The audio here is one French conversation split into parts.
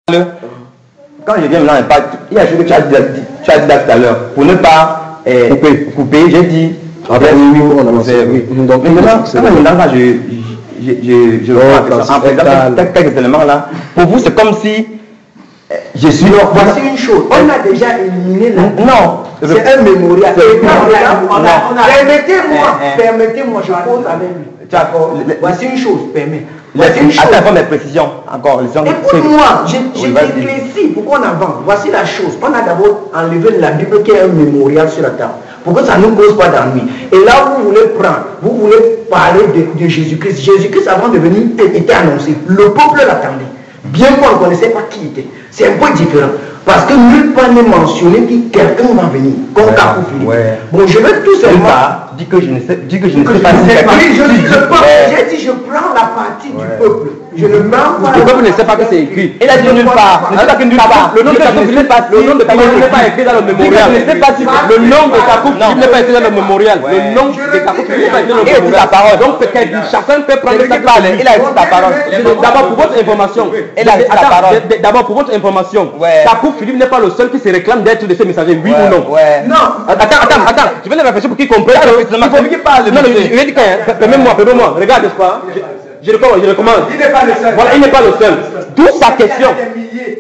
Quand je viens maintenant, il y a ce que tu as dit tout à l'heure. Pour ne pas couper, j'ai dit. Donc maintenant, je vois quelques éléments là. Pour vous, c'est comme si je suis. Voici une chose. On a déjà éliminé la. Non. C'est un mémorial. Permettez-moi, je pose avec lui. Voici une chose, permets. Attends, mes précisions encore. Écoute-moi, je t'éclaircis pourquoi on avance. Voici la chose. On a d'abord enlevé la Bible qui est un mémorial sur la table. Pour que ça ne nous cause pas d'ennui. Et là, vous voulez prendre, vous voulez parler de Jésus-Christ. Jésus-Christ, avant de venir, était annoncé. Le peuple l'attendait. Bien qu'on ne connaissait pas qui il était. C'est un peu différent. Parce que nulle part n'est mentionné que quelqu'un va venir. Comme Kakou Philippe. Bon, je veux tout simplement. Dis que je ne sais pas si c'est oui, je dis le peuple. J'ai dit je prends la partie du peuple. Je ne mens pas. Le peuple ne sait pas que c'est écrit. Il a dit nulle part. Le nom de Kakou Philippe n'est pas écrit dans le mémorial. Le nom de Kakou Philippe n'est pas écrit dans le mémorial. Le nom de Kakou Philippe n'est pas écrit dans le mémorial. Donc chacun peut prendre sa parole. Il a dit ta parole. D'abord pour votre information. D'abord pour votre information. Kakou Philippe n'est pas le seul qui se réclame d'être de ces messagers. Oui ou non? Non. Attends. Je vais les réfléchir pour qu'ils comprennent. Non, je vais dire permets-moi. Regarde, n'est-ce pas? Je recommande. Il n'est pas le seul. Voilà, il n'est pas le seul. D'où sa question.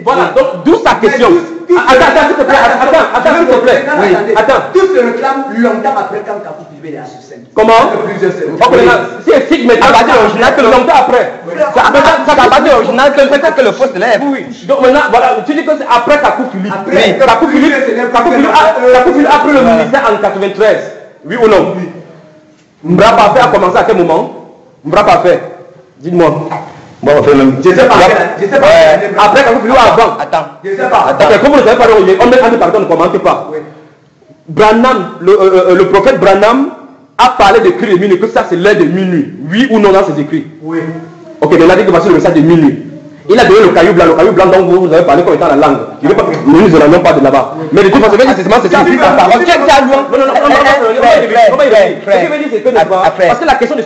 Voilà, donc d'où sa question. Attends, s'il te plaît. Attends, s'il te plaît. Oui, attends. Tout se réclame longtemps après quand Kakou Philippe est à sur scène. Comment? Si elle cite maintenant, ça va dire original que longtemps après. Ça va dire original que le faux se lève. Oui. Donc maintenant, voilà, tu dis que c'est après Kakou Philippe. Oui. Kakou Philippe a pris le ministère en 93. Oui ou non? Mbra Parfait a commencé à quel moment? Mbra Parfait. Dites-moi. Bon, on fait même. Je sais pas. Après, Kakou Philippe avant. Attends. Je sais pas. Attends, comme vous ne savez pas, on pardon, ne commente pas. Branham, le prophète Branham a parlé de cri de minuit, que ça c'est l'heure de minuit. Oui ou non dans ses écrits? Oui. Ok, mais il a dit que voici le message de minuit. Il a donné le caillou blanc dont vous avez parlé comme étant la langue. Je ne veux pas, nous ne l'avons pas de là-bas. Mais de toute façon, c'est ça. Parce que la question de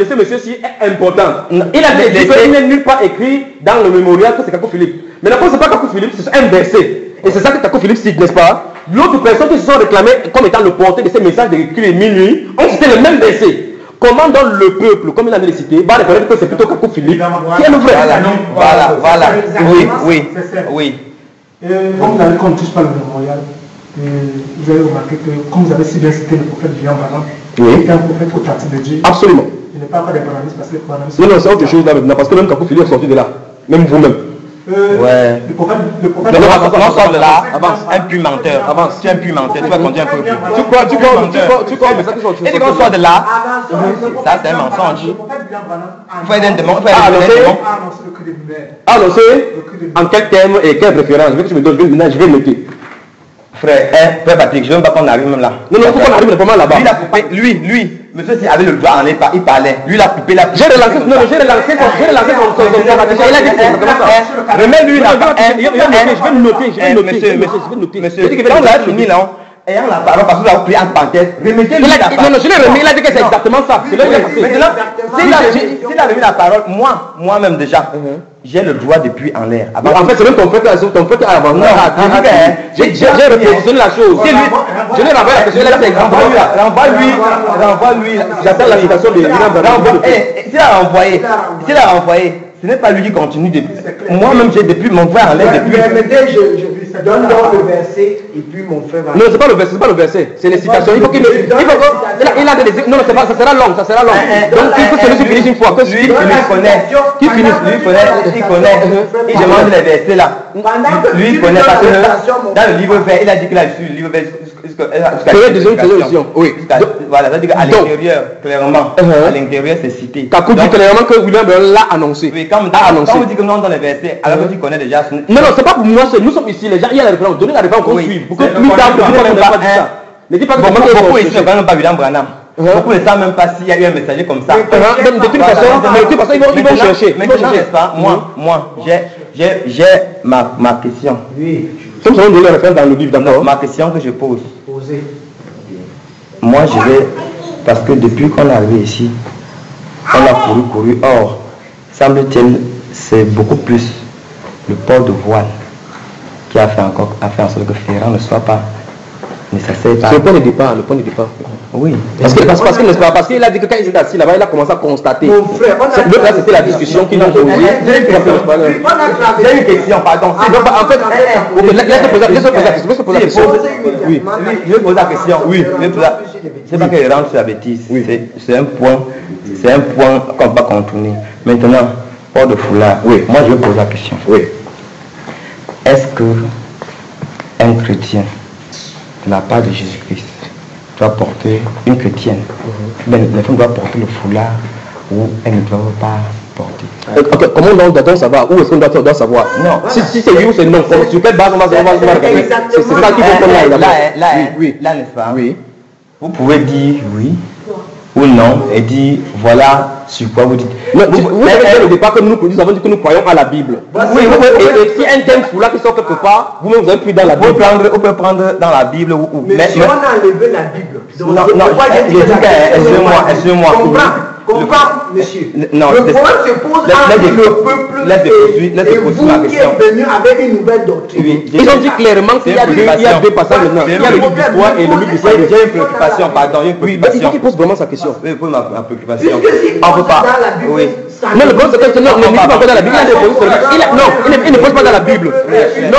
ce monsieur-ci est importante. Il a dit qu'il n'est nulle part écrit dans le mémorial que c'est Kakou Philippe. Mais la ce n'est pas Kakou Philippe, c'est un verset. Et c'est ça que Kakou Philippe cite, n'est-ce pas? L'autre personne qui se sont réclamés comme étant le porteur de ces messages d'écrit de minuit ont cité le même verset. Comment donc le peuple, comme il a cité, va reconnaître que c'est plutôt Kakou Philippe qui est le vrai? Voilà. Oui. Comme vous avez compris par le mémorial, vous avez remarqué que, comme vous avez si bien cité le prophète William Branham, il est un prophète authentique de Dieu. Absolument. Il n'est pas des brahmanistes parce que les brahmanistes. Non, c'est autre chose là maintenant, parce que même Kakou Philippe est sorti de là. Même vous-même. Le prophète. Non, sort de là, avance, un puits menteur. Avance, tu es un puits menteur, tu vas continuer un peu plus. Tu crois, mais ça qui sont. Et quand on sort de là, ça c'est un mensonge. Il faut aider un démon. Annoncer en quel terme et quelle préférence? Je veux que tu me donnes, je vais noter. Frère Patrick, je ne veux pas qu'on arrive même là. Non, il faut qu'on arrive vraiment là-bas. Lui, monsieur si avait le doigt en il parlait. Lui, il a coupé la. J'ai relancé son. Il a dit que c'est comme ça. Remets-lui là. Je vais noter. Monsieur, quand vous avez fini là, ayant la parole, parce que vous avez pris en parenthèse, remettez-lui la parole. Non, je l'ai remis, il a dit que c'est exactement ça. Maintenant, s'il a remis la parole, moi-même déjà, j'ai le droit depuis en l'air. En fait, c'est même ton frère qui a avancé. J'ai repositionné la chose. Je l'ai renvoyé la question, il a dit c'est exactement ça. Renvoie-lui. J'attends la citation de William Branham. S'il a renvoyé, ce n'est pas lui qui continue depuis. Moi-même, j'ai depuis mon frère en l'air depuis. Je donne donc le verset et puis mon frère va. Non, c'est pas le verset, c'est les citations. Il faut qu'il il a des. Non, ça sera long. Donc il faut que celui-ci finisse une fois. Lui, il connaît. Il connaît. Il demande les versets là. Lui, il connaît parce que dans le livre vert, il a dit qu'il a reçu le livre vert. Oui. Voilà, ça dit qu'à l'intérieur, clairement, à l'intérieur, c'est cité. Kakou dit clairement que William Branham l'a annoncé. Oui, quand vous dites que non dans les versets, alors que tu connais déjà. Non, c'est pas pour moi, nous sommes ici, les gens, il y a la référence, donnez la référence qu'on suive. Pour que plus tard, ne dis pas que beaucoup ici ne connaissent pas William Branham. Beaucoup ne savent même pas s'il y a eu un messager comme ça. De toute façon, ils vont chercher. Maintenant, n'est-ce pas, moi, j'ai ma question. Oui. Comme ça, on donne la référence dans le livre d'abord. Ma question que je pose. Moi, je vais, parce que depuis qu'on est arrivé ici, on a couru. Or, semble-t-il, c'est beaucoup plus le port de voile qui a fait en sorte que Ferrand ne soit pas nécessaire. C'est le point de départ, le point de départ. Oui. Parce qu'il a dit que quand il était assis là-bas, il a commencé à constater. Mon frère, là, c'était la discussion qu'il nous posait. J'ai une question, pardon. En fait, laisse-moi poser la question. Oui, je vais poser la question. Oui, c'est pas qu'il rentre sur la bêtise. C'est un point qu'on ne peut pas contourner. Maintenant, port de foulard. Oui, moi je vais poser la question. Oui. Est-ce que un chrétien, de la part de Jésus-Christ, doit porter, une chrétienne, les femmes doivent porter le foulard ou elles ne doivent pas porter? Okay, comment on doit savoir? Où est-ce qu'on doit savoir? Non. Si c'est oui ou c'est non, sur quelle base on va regarder? C'est ça qu'il faut qu'on aille là, n'est-ce pas? Oui. Vous pouvez dire oui ou non et dire voilà sur quoi vous dites. Vous avez dit au départ que nous avons dit que nous croyons à la Bible. Oui, et si un thème foulard qui sort quelque part, vous-même vous avez pris dans la Bible. On peut prendre dans la Bible ou. Mais si on a enlevé la Bible. Excusez-moi. Comprends, monsieur. Non, le problème se pose entre le peuple et vous qui êtes venu avec une nouvelle doctrine. Ils ont dit clairement qu'il y a deux passages maintenant. Il y a le livre d'histoire et le livre d'histoire. J'ai une préoccupation, pardon. Oui, il faut qu'il pose vraiment sa question. Oui, pour ma préoccupation. On ne peut pas. Non, le problème c'est que non, il ne pose pas dans la Bible. Il ne pose pas dans la Bible. Non,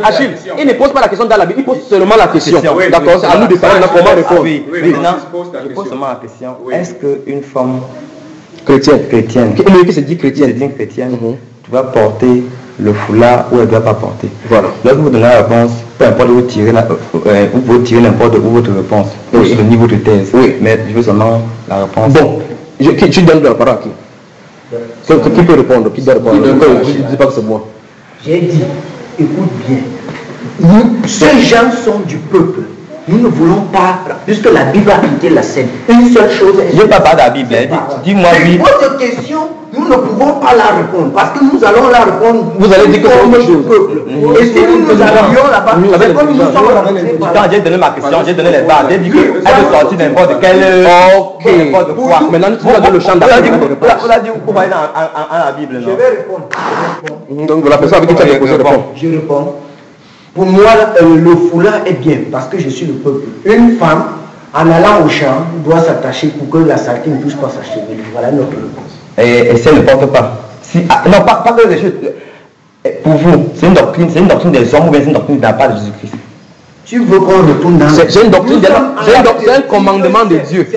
Achille, il ne pose pas la question dans la Bible. Il pose seulement la question. D'accord, c'est à nous de savoir comment répondre. Maintenant, je pose seulement la question. Est-ce qu'une femme chrétienne, qui se dit chrétienne, doit porter le foulard ou elle ne doit pas porter? Voilà. Lorsque vous donnez la réponse, peu importe où vous tirez, vous pouvez tirer n'importe où votre réponse, sur le niveau de thèse. Oui. Mais je veux seulement la réponse. Bon, tu donnes la parole à qui? Qui peut répondre? Qui doit répondre? Je ne dis pas que c'est moi. J'ai dit, écoute bien, ces gens sont du peuple. Nous ne voulons pas, puisque la Bible a quitté la scène, une seule chose. Je ne veux pas parler de la Bible. Dis-moi oui. Votre question, nous ne pouvons pas la répondre parce que nous allons la répondre. Vous allez dire que c'est autre chose. Et si nous arrivions là-bas, c'est comme nous sommes. Quand j'ai donné ma question, j'ai donné les bases. J'ai dit qu'elle peut sortir n'importe quelle. Ok. Maintenant, tu vas dans le champ d'action. Vous l'avez dit, vous voyez dans la Bible, non? Je vais répondre. Donc, la personne avec qui tu as déposé répond. Je réponds. Pour moi, le foulard est bien parce que je suis le peuple. Une femme, en allant au champ, doit s'attacher pour que la saleté ne touche pas sa cheville. Voilà notre réponse. Et si elle ne porte pas? Non, pas que des choses. Pour vous, c'est une doctrine des hommes ou bien c'est une doctrine de la part de Jésus-Christ? Tu veux qu'on retourne dans... C'est une doctrine, c'est un commandement de Dieu.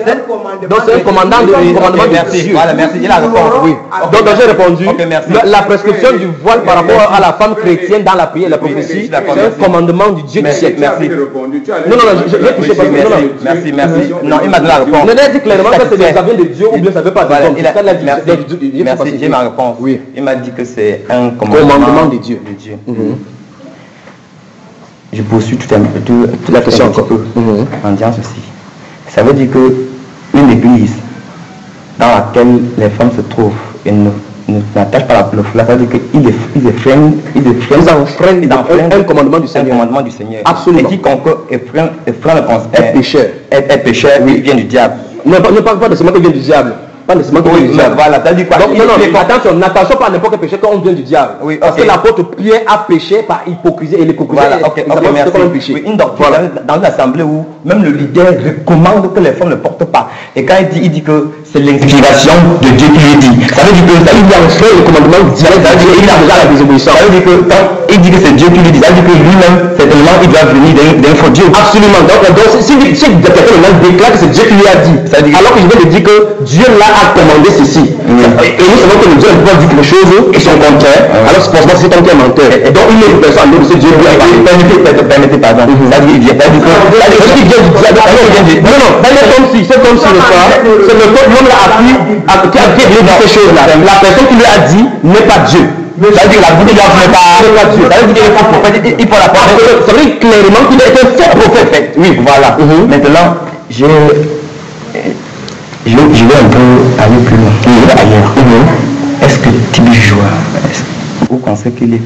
Donc c'est un commandement de Dieu. Voilà, merci, j'ai la réponse. Oui. Donc j'ai répondu. Ok, merci. La prescription du voile par rapport à la femme chrétienne dans la prière, la prophétie, c'est un commandement du Dieu du ciel. Merci. Non, j'ai touché pas. Merci. Non, il m'a donné la réponse. On a dit clairement que ça vient de Dieu ou bien ça ne veut pas de Dieu. Merci, j'ai ma réponse. Oui. Il m'a dit que c'est un commandement de Dieu. Je poursuis toute la question encore en disant ceci. Ça veut dire que une église dans laquelle les femmes se trouvent et n'attachent pas le foulard, ça veut dire qu'ils enfreignent un commandement du Seigneur. Absolument. Et quiconque enfreint le conseil est pécheur, oui, il vient du diable. Ne parle pas de ce mot qui vient du diable. Pas nécessairement que vient du diable. Voilà, ça dit quoi? Donc, non, attention, n'attention pas à n'importe quel péché quand on vient du diable. Oui, parce que l'apôtre Pierre a péché par hypocrisie et l'hypocrisie. Voilà, ok, merci. Oui, une doctrine dans une assemblée où même le leader recommande que les femmes ne portent pas. Et quand il dit que c'est l'inspiration de Dieu qui lui dit, ça veut dire que ça lui dit en fait le commandement du diable, ça veut dire qu'il a déjà la désobéissance. Ça veut dire que quand il dit que c'est Dieu qui lui dit, ça veut dire que lui-même, certainement, il doit venir d'un faux Dieu. Absolument. Donc si quelqu'un déclare que c'est Dieu qui lui a dit, alors que je vais lui dire que Dieu l'a commandé ceci. Et nous savons que le Dieu peut dire quelque chose et son contraire. Alors c'est pour ça que c'est un qui est menteur. Et donc il est une personne, donc c'est Dieu lui a dit. Permettez, pardon. Ça dit qu'il vient du diable. Non, c'est comme si c'est le peuple qui l'a appris qui a dit ces choses-là. La personne qui lui a dit n'est pas Dieu. Ça veut dire que la boutique n'est pas Dieu. Ça veut dire qu'il est faux prophète. Il faut la parole. Ça veut dire clairement qu'il est un faux prophète. Oui, voilà. Maintenant, je vais un peu aller plus loin, ailleurs. Est-ce que Tibi Joshua, vous pensez qu'il est...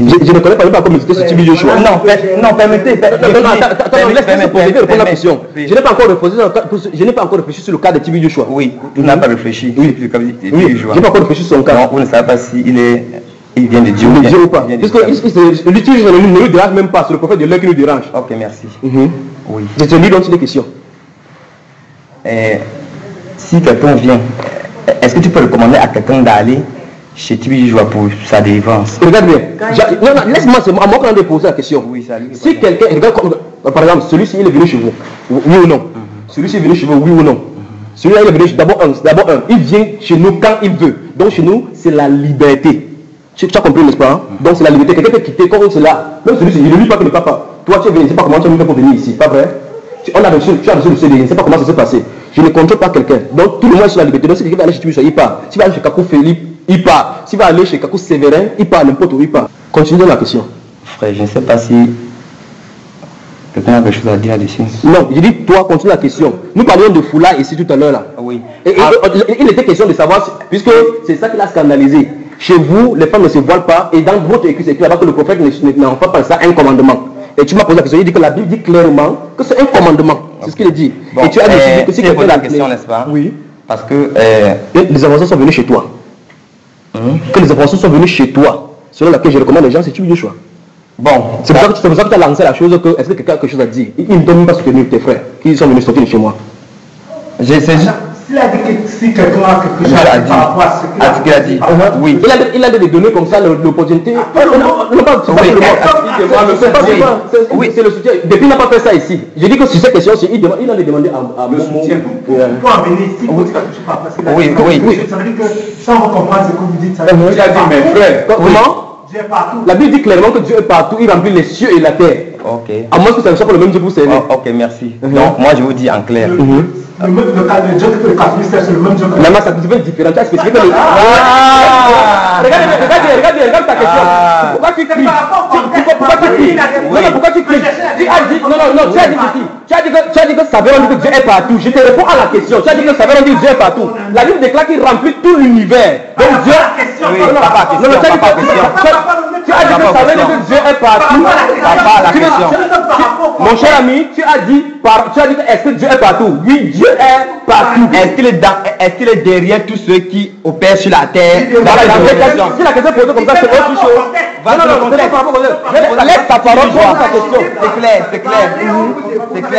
Je ne connais pas comment c'était ce Tibi Joshua. Non, permettez. Laisse-moi poser la question. Je n'ai pas encore réfléchi sur le cas de Tibi Joshua. Oui, vous n'avez pas réfléchi. Oui, je n'ai pas encore réfléchi sur son cas. Non, vous ne savez pas s'il Il vient de Dieu. De Dieu ou pas? Parce que l'utilise ne nous dérange même pas, c'est le prophète de l'heure qui nous dérange. Ok, merci. Oui. C'est lui dont il est question. Si quelqu'un vient, est-ce que tu peux recommander à quelqu'un d'aller chez Tibi Joie pour sa délivrance? Regarde bien. Non, laisse-moi, c'est à moi qu'on a posé la question. Oui, ça lui. Si quelqu'un, regarde, par exemple, celui-ci il est venu chez vous, oui ou non? Celui-ci est venu chez vous, oui ou non? Celui-là il est venu, d'abord un, il vient chez nous quand il veut. Donc chez nous, c'est la liberté. Tu as compris, n'est-ce pas? Donc c'est la liberté. Quelqu'un peut quitter comme c'est là. Même celui-ci, il ne lui pas que le papa. Toi, tu es venu, je ne sais pas comment tu as venu pour venir ici, pas vrai? Tu as reçu le CDI, je ne sais pas comment ça s'est passé. Je ne contrôle pas quelqu'un. Donc tout le monde est sur la liberté. Donc si quelqu'un va aller chez Tibi, il part. S'il va aller chez Kakou Philippe, il part. S'il va aller chez Kakou Séverin, il part, n'importe où il part. Continue dans la question. Frère, je ne sais pas si quelqu'un a quelque chose à dire là-dessus. Non, je dis toi, continue la question. Nous parlions de foulard ici tout à l'heure là. Oui. Et il était question de savoir, puisque c'est ça qui l'a scandalisé. Chez vous, les femmes ne se voilent pas, et dans votre écrit, c'est écrit là-bas que le prophète n'en fait pas ça un commandement. Et tu m'as posé la question, il dit que la Bible dit clairement que c'est un commandement. C'est ce qu'il dit. Bon, et tu as décidé que si quelqu'un la question, n'est-ce pas? Oui. Parce que les informations sont venues chez toi. Que les informations sont venues chez toi, selon laquelle je recommande les gens, c'est tu le choix. Bon, c'est pour ça que tu as lancé la chose que est-ce que quelqu'un a quelque chose à dire? Il ne donne même pas soutenir tes frères qui sont venus sortir de chez moi. S'il a dit que si quelqu'un a quelque chose à dire par rapport à ce qu'il a dit, oui. Il a des données comme ça, l'opportunité. Oui, c'est le soutien. Depuis, il n'a pas fait ça ici. J'ai dit que sur cette question, il a demandé à le soutien. Pour en venir ici, il faut que tu parles parce qu'il a dit. Oui. Ça veut dire que sans vous comprendre ce que vous dites, ça veut dire que. Il a dit, mes frères. Comment? Dieu est partout. La Bible dit clairement que Dieu est partout, il remplit les cieux et la terre. Ok. À moins que ça ne soit pas le même Dieu pour servir. Ok, merci. Donc, moi, je vous dis en clair. Le Dieu que le catholique, c'est le même Dieu que. Maintenant, ça devient différent. Tu as spécifié que le. Regarde ta question. Pourquoi tu cries? Pourquoi tu cries? Non, pourquoi tu cries? Tu as dit, non, tu as dit ceci. Tu as dit que ça veut dire que Dieu est partout. Je te réponds à la question. Tu as dit que ça veut dire que Dieu est partout. La Bible déclare qu'il remplit tout l'univers. Donc Dieu. Tu as dit que ça veut dire que Dieu est partout. Mon cher ami, tu as dit que est-ce que Dieu est partout? Oui, Dieu est partout. Est-ce qu'il est derrière tous ceux qui opèrent sur la terre? Si la question est posée comme ça, c'est autre chose. Non, laisse ta parole pour ta question. C'est clair.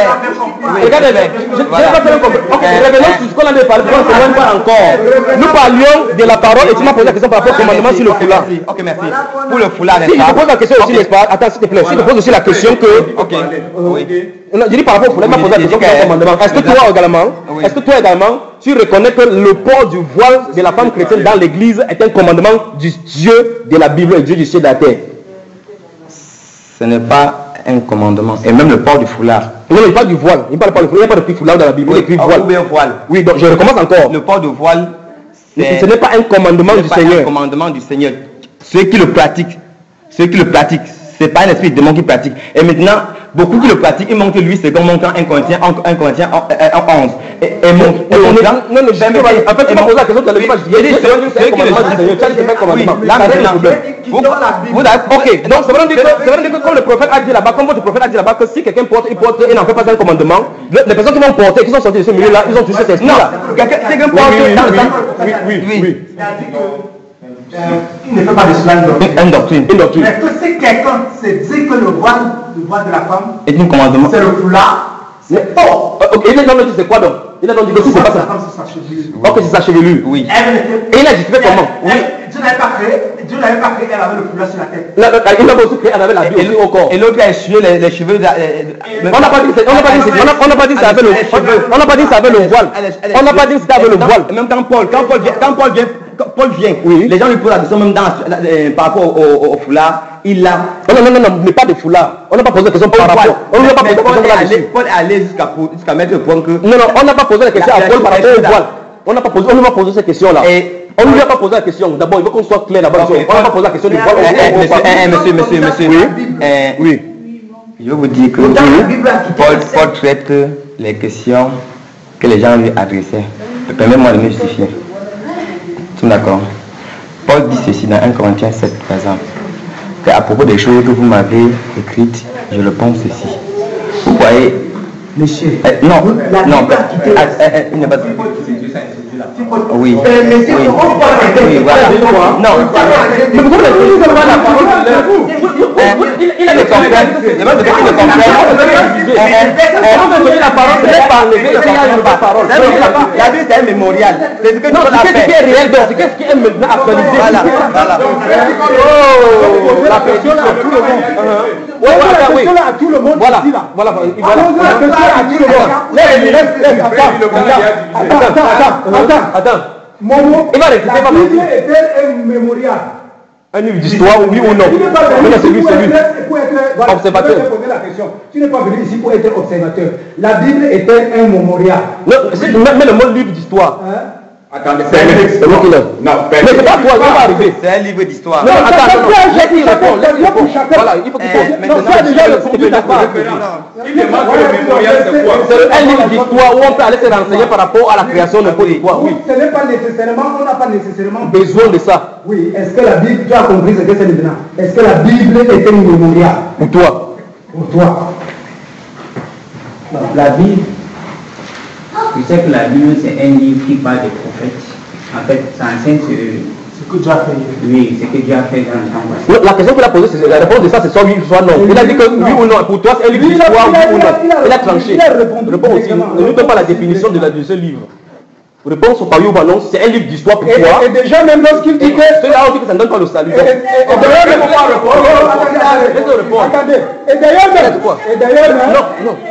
Regardez, je vais pas faire un compte. Ok, revenons sur ce qu'on avait parlé, on ne s'éloigne pas encore. Nous parlions de la parole et tu m'as posé la question par rapport au commandement sur le foulard. Ok, merci. Pour le foulard, si je te pose la question aussi, n'est-ce pas? Attends, s'il te plaît. Si je te pose aussi la question que. Ok. Oui. Je dis par rapport au foulard, il m'a posé la question sur le commandement. Est-ce que toi également, tu reconnais que le port du voile de la femme chrétienne dans l'église est un commandement du Dieu de la Bible et Dieu du ciel et de la terre? Ce n'est pas un commandement. Et même le port du foulard. Non, il parle du voile. Il ne parle pas du foulard. Il n'y a pas de foulard dans la Bible. Il écrit voile. Voile. Oui, donc je recommence encore. Le port de voile, ce n'est pas un commandement du Seigneur. Un commandement du Seigneur. Ceux qui le pratiquent, c'est pas un esprit de démon qui pratique. Et maintenant, beaucoup qui le pratiquent, ils montrent lui, c'est comme montrant 1 Corinthiens 11. Et montrent. Non, en fait, tu m'as posé la question, tu as dit ok, donc ça veut dire que comme le prophète a dit là-bas, comme votre prophète a dit là-bas, que si quelqu'un porte, il porte et n'en fait pas un commandement, les personnes qui vont porter, qui sont sorties de ce milieu-là, ils ont touché cet esprit-là. Quelqu'un porte oui. Il ne fait pas de cela une doctrine. Mais que si quelqu'un se dit que le voile de la femme est un commandement, c'est le foulard, c'est faux. Ok, il a dit c'est quoi donc? Il a dit que si c'est pas ça. Ok, c'est sa chevelure. Oui. Et il a dit tu fais comment? Oui. Dieu n'avait pas créé, elle avait le foulard sur la tête. Il a aussi créé, elle avait la Bible au corps. Et l'autre a essuyé les cheveux. On n'a pas dit que ça avait le voile. On n'a pas dit que ça avait le voile. On n'a pas dit que c'était avec le voile. Même quand Paul vient, oui. Les gens lui posent la question même par rapport au foulard. Il a. Non, mais pas de foulard. On n'a pas posé la question par rapport. On n'a pas posé la question là-dessus. Paul est allé jusqu'à mettre le point que. Non, on n'a pas posé la question à Paul par rapport au voile. On n'a pas posé cette question-là. On ne lui a pas posé la question. D'abord, il faut qu'on soit clair là-bas. On n'a pas posé la question du voile. Monsieur. Oui. Je vais vous dire que Paul traite les questions que les gens lui adressaient. Permettez-moi de me justifier. Tout d'accord. Paul dit ceci dans 1 Corinthiens 7, par exemple. À propos des choses que vous m'avez écrites, je le pense ceci. Vous voyez, monsieur, non, il n'est pas. Oui. Mais si on parle oui, voilà. Non. Mais vous ne pas la parole de l'heure. Il a des comprendre. Les gens de On veut donner la parole, c'est pas enlever, c'est la parole. La vie, c'est un mémorial. C'est ce que non, c'est ce qui est réel, donc c'est ce qui est maintenant actualisé. Voilà, voilà. Oh, la question là à tout le monde. Oui, la question là à tout le monde. Voilà, voilà. Posez la question à tout le monde. Attends. Momo, Il va rester, la Bible est-elle un mémorial? Un livre d'histoire, oui ou non? Non, c'est lui. Observateur. Je vais poser la question. Tu n'es pas venu ici pour être observateur. La Bible est-elle un mémorial? Non, mais le mot livre d'histoire. Attendez, c'est non, mais c'est pas toi, il va arriver. C'est un livre d'histoire. Non, attends, laisse-lui répondre. Voilà, il faut qu'il pose. Non, ça déjà répondu d'accord. Il demande le mémorial, c'est quoi? C'est un livre d'histoire où on peut aller se renseigner par rapport à la création de l'histoire. Oui. Ce n'est pas nécessairement, on n'a pas nécessairement besoin de ça. Oui, est-ce que la Bible, tu as compris ce que c'est maintenant? Est-ce que la Bible est un mémorial? Pour toi. Pour toi. Non, la Bible, tu sais que la Bible c'est un livre qui parle des prophètes. En fait, ça enseigne ce que Dieu a fait. Oui, ce que Dieu a fait dans le temps passé. La question qu'il a posée, c'est la réponse de ça, c'est soit oui, soit non. Il a dit que oui ou non. Pour toi, c'est un livre d'histoire, oui ou non. Il a tranché. Réponds aussi. Ne nous donne pas la définition de ce livre. Réponse au oui ou non, c'est un livre d'histoire pour toi. Et déjà, même lorsqu'il dit que. Ceux-là ont dit que ça ne donne pas le salut. Et d'ailleurs, même. Attendez. Et d'ailleurs, même.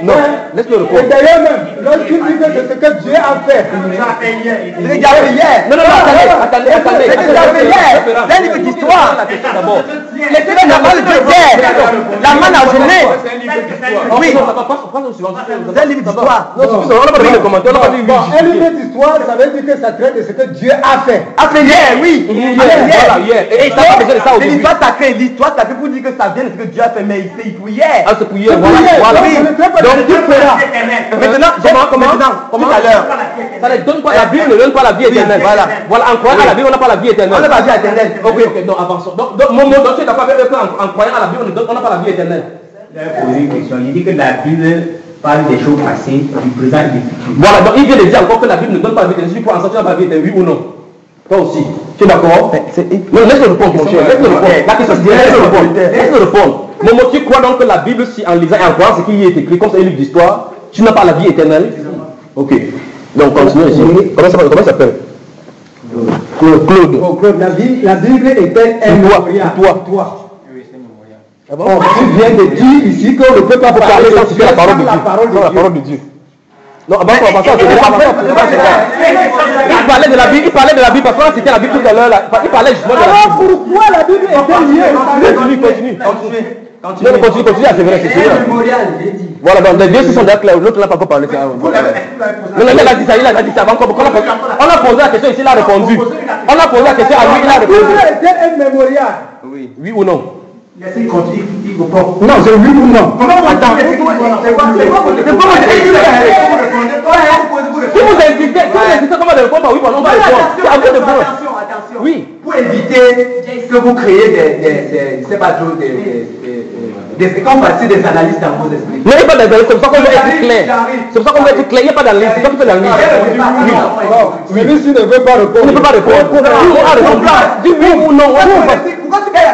Non. Laisse-le répondre. Et d'ailleurs, même, lorsqu'il dit que c'est ce que Dieu a fait. C'est déjà fait hier. Non, attendez. C'est déjà fait hier. C'est un livre d'histoire. D'abord. Les télés n'ont pas le hier. La main à journée. Oui. C'est un livre d'histoire. Non, on n'a pas dit le commentaire, on n'a pas dit un livre d'histoire, ça veut dire que ça traite de ce que Dieu a fait. A fait hier, oui. Hier. Et ça a besoin de ça c'est aujourd'hui. l'histoire sacrée. L'histoire sacrée pour dire que ça vient de ce que Dieu a fait, mais c'est pour hier. Ah, c'est pour hier. Voilà. Donc, tu feras. Maintenant, comment tout à l'heure. Ça ne donne pas la Bible, ne donne pas la vie éternelle. Voilà, en croyant à la Bible, on n'a pas la vie éternelle. On n'a pas la vie éternelle. Ok, donc avançons. Donc, mon mot, tu es d'accord avec eux qu'en croyant à la Bible, on n'a pas la vie éternelle. Je vais poser une question. Il dit que la Bible parle des choses passées, du présent et du futur. Voilà, donc il vient de dire encore que la Bible ne donne pas la vie éternelle. Si tu peux en sortir la vie éternelle, oui ou non? Toi aussi. Tu es d'accord? Non, laisse-le répondre, mon cher. Laisse-le répondre. La question c'est laisse-le répondre. Momo, tu crois donc que la Bible, si en lisant et en croyant ce qui y est écrit, comme c'est un livre d'histoire, tu n'as pas la vie éternelle? Ok. Donc, continuons ici. Comment ça s'appelle? Claude. Claude, la Bible est-elle un mémorial? Pour toi. Ah bon? Tu viens de dire ici qu'on ne peut pas parler de la parole de Dieu. Non, avant qu'on avance, il parlait de la Bible, parce qu'on a cité la Bible tout à l'heure. Il parlait justement de la Bible. Alors pourquoi la Bible est liée? Continue à sévérer, c'est sûr. Voilà, donc les deux sont d'accord, l'autre n'a pas encore parlé. Non, il a dit ça avant. On a posé la question ici, il a répondu. On a posé la question à lui, il a répondu. Est-elle un mémorial? Oui ou non? Laissez continuer, il répond. Non, c'est oui ou non. Attends, si vous insistez, comment de répondre par oui ou non, on va répondre. C'est à vous de répondre. Attention. Oui. Pour éviter que vous créez quand on fait des analyses dans vos esprits. Non, il n'y a pas d'analyse, c'est pour ça qu'on veut être clair. C'est pour ça qu'on veut être clair, il n'y a pas d'analyse, c'est toi qui fais l'analyse. Celui-ci ne veut pas répondre. On ne peut pas répondre. On a répondre. Dis oui ou non. Pourquoi tu fais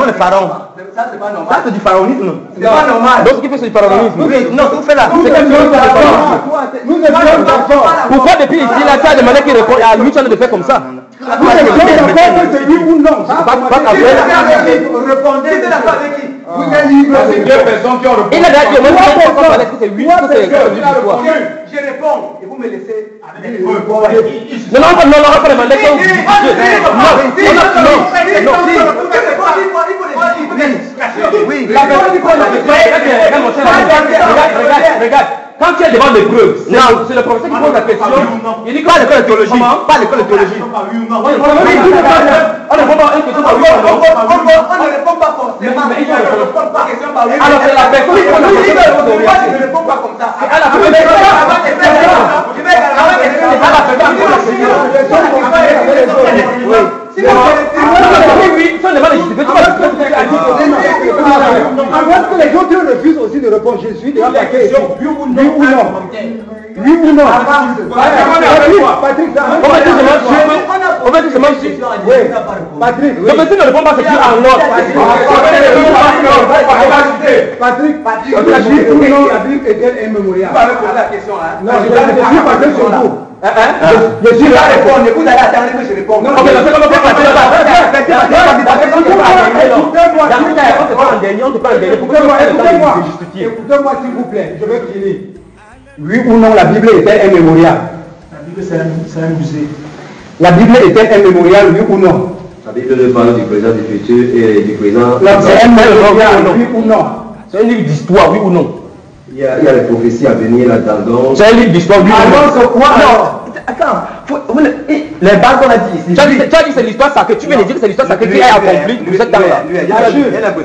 le pharaon? Ça, c'est pas normal. Ça, c'est du pharaonisme. C'est pas normal. Donc, ce qui fait, c'est du pharaonisme. Non, ce que vous faites là, c'est Nous étions d'accord. pourquoi depuis ici, là, tu as demandé qu'il réponde à lui, tu as de faire comme ça? Nous étions d'accord que c'est oui ou non. Répondez, c'est d'accord avec qui? Vous êtes libre. C'est deux personnes qui ont répondu. Il a dit, moi, est-ce que c'est oui ou c'est quoi? Je réponds et vous me laissez avec les preuves. Non, on va pas demander que vous Oui, regarde. Quand tu es devant les preuves, c'est le professeur qui pose la question. Il dit pas l'école de théologie. Pas l'école de théologie. On ne répond pas une question par oui. On ne répond pas forcément. Alors c'est la personne qui pose la question. Je ne réponds pas comme ça. Avant que les autres refusent aussi de répondre, je suis déjà paquet. Oui ou non? Oui Oui ou non? Patrick, on va dire seulement si. Patrick, le petit ne répond pas ce qui est en ordre. Patrick, la Bible est-elle un mémorial? Non, je suis passé sur vous. Je suis là à répondre, vous allez attendre que je réponde. Ok, c'est comme écoutez-moi s'il vous plaît, je vais finir. Oui ou non, la Bible est-elle un mémorial? La Bible c'est un musée. La Bible est-elle un mémorial, oui ou non? La Bible parle du présent, du futur et du présent. C'est un mémorial, oui ou non? C'est un livre d'histoire, oui ou non? Il y a les prophéties à venir là-dedans. C'est un livre d'histoire, oui ou non? Alors c'est quoi? Attends, les bases qu'on a dit ici. Tu as dit c'est l'histoire sacrée. Tu viens de dire que c'est l'histoire sacrée qui est accomplie pour cette temps-là.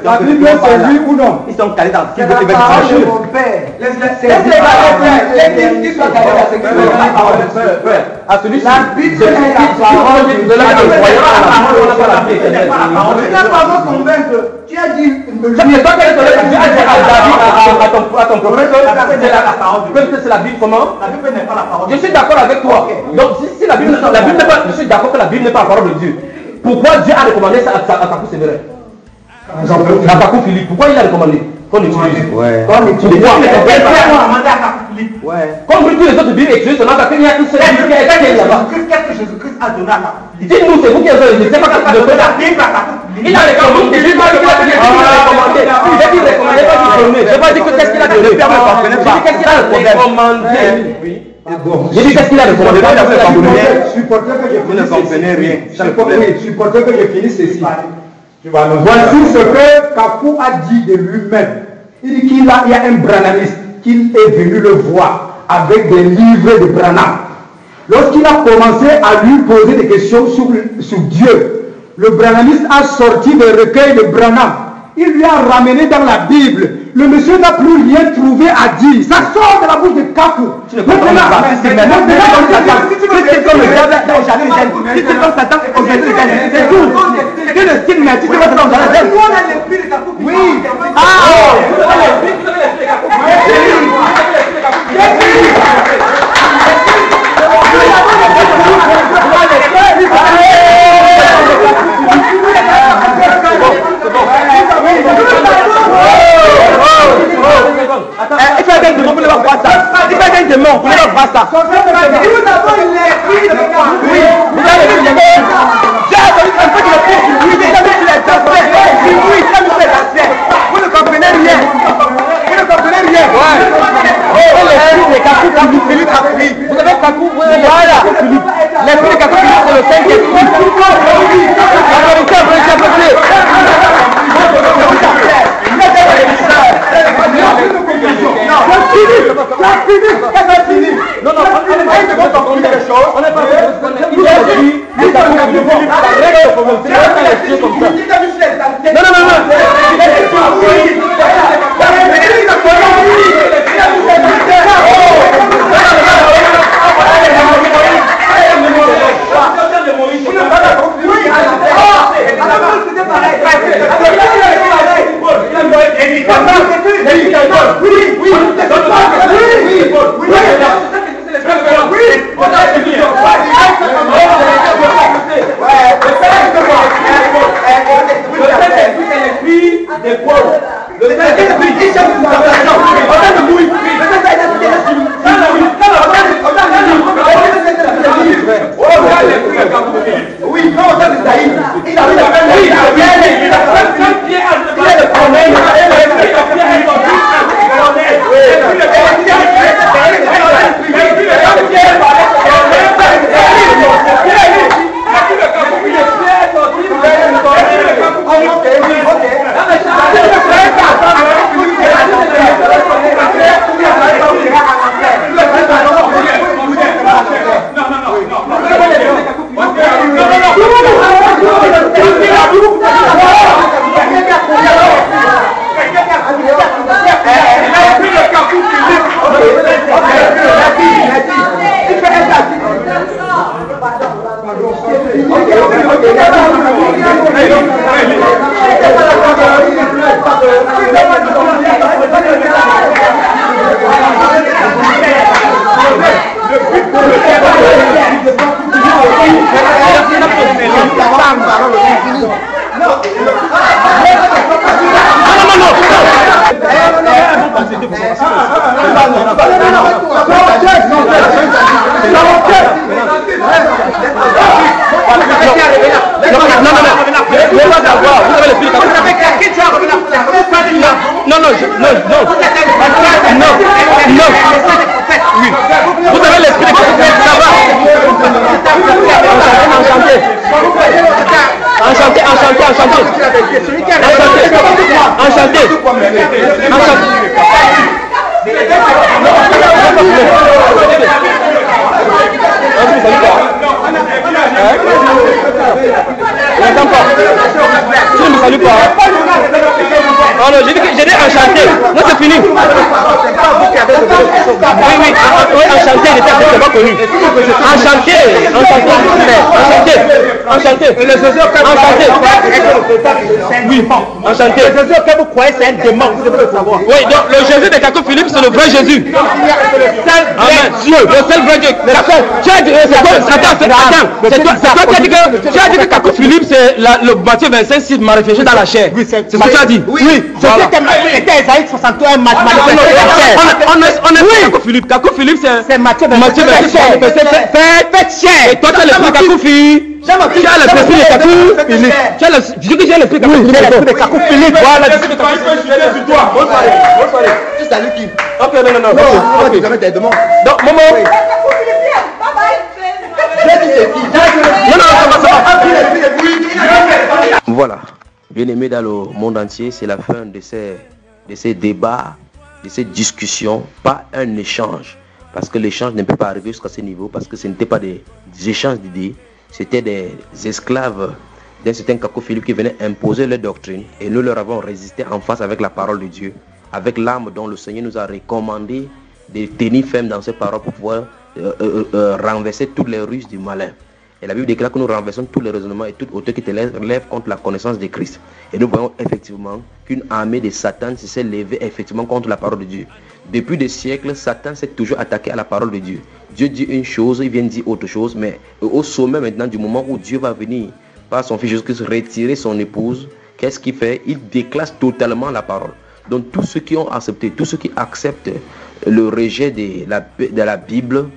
La Bible c'est oui ou non? Ils sont calés dans ce C'est la parole de mon père. Laisse-les calés qui soient calés dans ce que je veux. À celui-ci, La Bible est la parole de de la croyance. Tu n'as pas besoin de convaincre. Tu as dit. C'est toi qui as dit à ton professeur, c'est la Bible comment? La Bible n'est pas la parole. Je suis d'accord avec toi. Donc si la Bible n'est pas, je suis d'accord que la Bible n'est pas la parole de Dieu. Pourquoi Dieu a recommandé ça à Kakou Sévérin? À Kakou Philippe, pourquoi il a recommandé qu'on utilise? Comme tous les autres Bibles étudiées, seulement parce qu'il y a une seule Bible qui est là-bas. Qu'est-ce que Jésus-Christ a donné à Kakou? Dis-nous, c'est vous qui avez dit, c'est pas Kakou de la Bible à Kakou. Il a recommandé, il a recommandé. J'ai dit recommandé, pas dit donné. Je n'ai pas dit que qu'est-ce qu'il a donné. J'ai dit qu'est-ce qu'il a recommandé. J'ai dit qu'est-ce qu'il a recommandé. Vous ne comprenez rien. Supportez que je finisse ceci. Voici ce que Kakou a dit de lui-même. Il dit qu'il y a un branamiste qu'il est venu le voir avec des livres de Branham. Lorsqu'il a commencé à lui poser des questions sur Dieu, le branamiste a sorti des recueils de Branham. Il lui a ramené dans la Bible. Le monsieur n'a plus rien trouvé à dire. Ça sort de la bouche de Kakou. Tu ne comprends pas. Si c'est comme le diable, si c'est comme Satan, c'est tout. Tu ne stimes, mais tu ne vas pas dans la tête. Oui. Il fait un démon pour ne pas voir ça. Il fait un démon pour ne pas voir ça. Oui, vous avez vu les mots. J'ai entendu un peu de l'esprit. Oui, mais jamais tu l'as fait. Oui, ça nous fait la paix. Vous ne comprenez rien. Vous ne comprenez rien. L'esprit de Kakou Philippe a pris. Vous avez Kakou, voilà. L'esprit de Kakou Philippe, c'est le Saint-Esprit. La vérité, vous l'avez appelé. Non, on n'est pas il a dit, Ok. Vous avez l'esprit de ça va. Enchanté. Tu ne me salues pas. Non, j'ai dit enchanté. Moi, c'est fini. Oui, enchanté, c'est pas connu. Enchanté. Oui, enchanté. Le Jésus que vous croyez, c'est un démon, vous devez le savoir. Oui, donc le Jésus de Kako Philippe, c'est le vrai Jésus. Amen. Dieu, le seul vrai Dieu. D'accord. Tu as dit, tu as dit que Kako Philippe, c'est le Matthieu 25, 6 m'a réfléchi dans la chair. C'est ce que tu as dit. Oui, c'est ce que était Esaïe 61 manifesté. On est Kako Philippe. Kako Philippe, c'est Matthieu 25. Faites chair. Et toi, tu as l'esprit de Kako Philippe. Tu as l'esprit de Kako Philippe. Tu as l'esprit de Kako Philippe. Voilà. Tu salues qui? Ok, non. Donc, maman. Voilà. Bien aimé dans le monde entier, c'est la fin de ces débats, de ces discussions, pas un échange. Parce que l'échange ne peut pas arriver jusqu'à ce niveau, parce que ce n'était pas des échanges d'idées, c'était des esclaves d'un certain Kako Philippe qui venaient imposer leur doctrine, et nous leur avons résisté en face avec la parole de Dieu, avec l'arme dont le Seigneur nous a recommandé de tenir ferme dans ces paroles pour pouvoir renverser toutes les ruses du malin. Et la Bible déclare que nous renversons tous les raisonnements et toute hauteur qui te lève contre la connaissance de Christ. Et nous voyons effectivement qu'une armée de Satan s'est levée effectivement contre la parole de Dieu. Depuis des siècles, Satan s'est toujours attaqué à la parole de Dieu. Dieu dit une chose, il vient dire autre chose, mais au sommet maintenant du moment où Dieu va venir par son Fils Jésus-Christ retirer son épouse, qu'est-ce qu'il fait? Il déclasse totalement la parole. Donc tous ceux qui ont accepté, tous ceux qui acceptent le rejet de la Bible,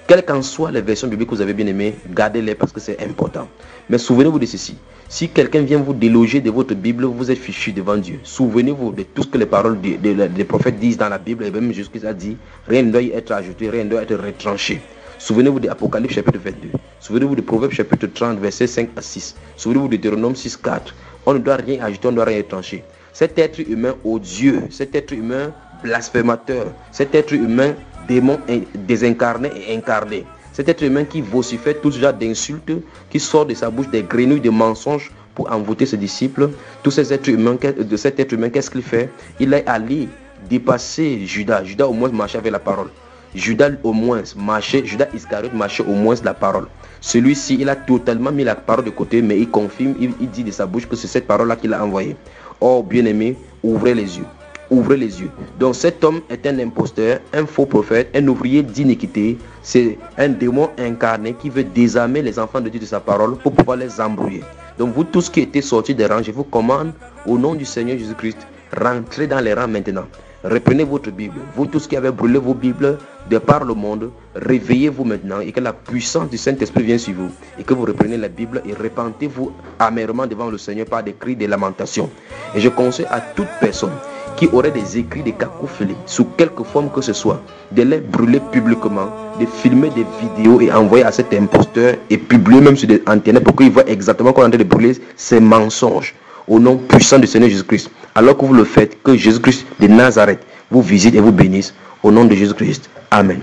quelles qu'en soient les versions bibliques que vous avez bien aimées, gardez-les parce que c'est important. Mais souvenez-vous de ceci. Si quelqu'un vient vous déloger de votre Bible, vous êtes fichu devant Dieu. Souvenez-vous de tout ce que les paroles des prophètes disent dans la Bible. Et même Jésus-Christ a dit, rien ne doit y être ajouté, rien ne doit être retranché. Souvenez-vous d'Apocalypse chapitre 22. Souvenez-vous de Proverbes chapitre 30, versets 5 à 6. Souvenez-vous de Deutéronome 6, 4. On ne doit rien ajouter, on ne doit rien retrancher. Cet être humain odieux, cet être humain blasphémateur, cet être humain démon désincarné et incarné, cet être humain qui vocifère tout ce genre d'insultes, qui sort de sa bouche des grenouilles de mensonges pour envoûter ses disciples, tous ces êtres humains, de cet être humain, qu'est-ce qu'il fait? Il est allé dépasser Judas. Judas au moins marchait avec la parole. Judas au moins marchait, Judas Iscariote marchait au moins la parole. Celui-ci, il a totalement mis la parole de côté, mais il confirme, il dit de sa bouche que c'est cette parole-là qu'il a envoyée. Oh, bien-aimé, ouvrez les yeux. Ouvrez les yeux. Donc cet homme est un imposteur, un faux prophète, un ouvrier d'iniquité. C'est un démon incarné qui veut désarmer les enfants de Dieu de sa parole pour pouvoir les embrouiller. Donc vous tous qui étiez sortis des rangs, je vous commande au nom du Seigneur Jésus-Christ, rentrez dans les rangs maintenant. Reprenez votre Bible. Vous tous qui avez brûlé vos Bibles de par le monde, réveillez-vous maintenant et que la puissance du Saint-Esprit vienne sur vous. Et que vous reprenez la Bible et repentez-vous amèrement devant le Seigneur par des cris de lamentation. Et je conseille à toute personne qui aurait des écrits de Kako Philippe, sous quelque forme que ce soit, de les brûler publiquement, de filmer des vidéos et envoyer à cet imposteur et publier même sur des antennes pour qu'il voit exactement qu'on est en train de brûler ces mensonges au nom puissant du Seigneur Jésus-Christ. Alors que vous le faites, que Jésus-Christ de Nazareth vous visite et vous bénisse au nom de Jésus-Christ. Amen.